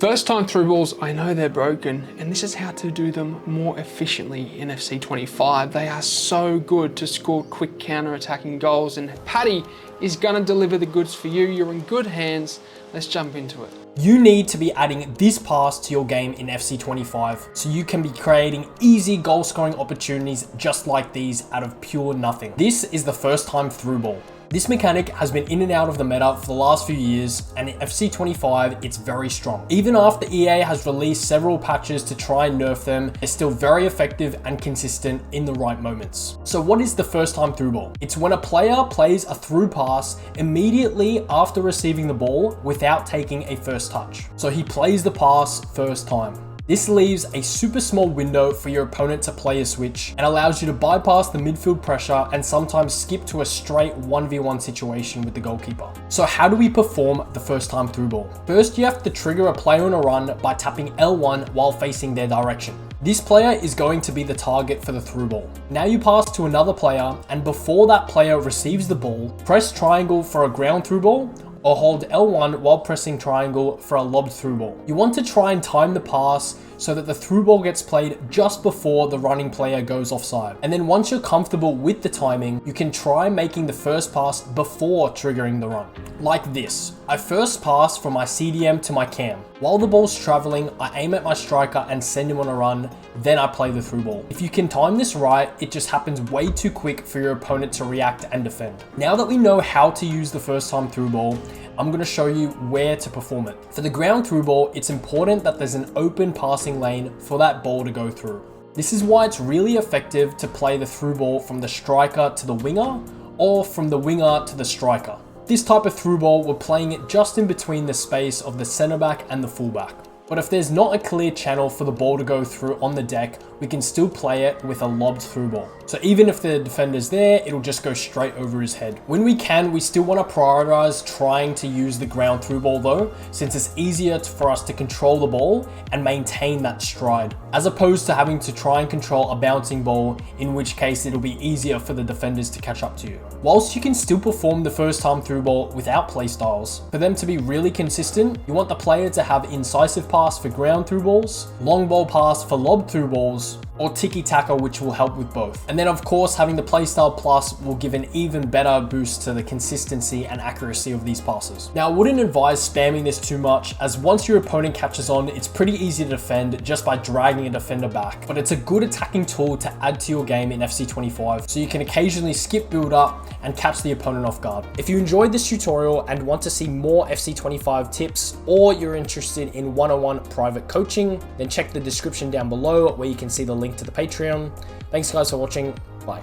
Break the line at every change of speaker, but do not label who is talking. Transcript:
First time through balls, I know they're broken, and this is how to do them more efficiently in FC25. They are so good to score quick counter-attacking goals, and Paddy is gonna deliver the goods for you. You're in good hands. Let's jump into it.
You need to be adding this pass to your game in FC25 so you can be creating easy goal scoring opportunities just like these out of pure nothing. This is the first time through ball. This mechanic has been in and out of the meta for the last few years, and in FC25 it's very strong. Even after EA has released several patches to try and nerf them, it's still very effective and consistent in the right moments. So what is the first time through ball? It's when a player plays a through pass immediately after receiving the ball without taking a first touch. So he plays the pass first time. This leaves a super small window for your opponent to play a switch and allows you to bypass the midfield pressure and sometimes skip to a straight 1v1 situation with the goalkeeper. So how do we perform the first time through ball? First, you have to trigger a player on a run by tapping L1 while facing their direction. This player is going to be the target for the through ball. Now you pass to another player, and before that player receives the ball, press triangle for a ground through ball, or hold L1 while pressing triangle for a lobbed through ball. You want to try and time the pass so that the through ball gets played just before the running player goes offside. And then once you're comfortable with the timing, you can try making the first pass before triggering the run. Like this. I first pass from my CDM to my cam. While the ball's traveling, I aim at my striker and send him on a run, then I play the through ball. If you can time this right, it just happens way too quick for your opponent to react and defend. Now that we know how to use the first time through ball, I'm going to show you where to perform it. For the ground through ball, it's important that there's an open passing lane for that ball to go through. This is why it's really effective to play the through ball from the striker to the winger or from the winger to the striker. This type of through ball, we're playing it just in between the space of the center back and the fullback. But if there's not a clear channel for the ball to go through on the deck, we can still play it with a lobbed through ball. So even if the defender's there, it'll just go straight over his head. When we can, we still want to prioritize trying to use the ground through ball though, since it's easier for us to control the ball and maintain that stride, as opposed to having to try and control a bouncing ball, in which case it'll be easier for the defenders to catch up to you. Whilst you can still perform the first time through ball without playstyles, for them to be really consistent, you want the player to have incisive pass for ground through balls, long ball pass for lob through balls, or tiki-taka, which will help with both. And then of course, having the playstyle plus will give an even better boost to the consistency and accuracy of these passes. Now, I wouldn't advise spamming this too much, as once your opponent catches on, it's pretty easy to defend just by dragging a defender back. But it's a good attacking tool to add to your game in FC25, so you can occasionally skip build up and catch the opponent off guard. If you enjoyed this tutorial and want to see more FC25 tips, or you're interested in one-on-one private coaching, then check the description down below where you can see the link to the Patreon. Thanks guys for watching. Bye.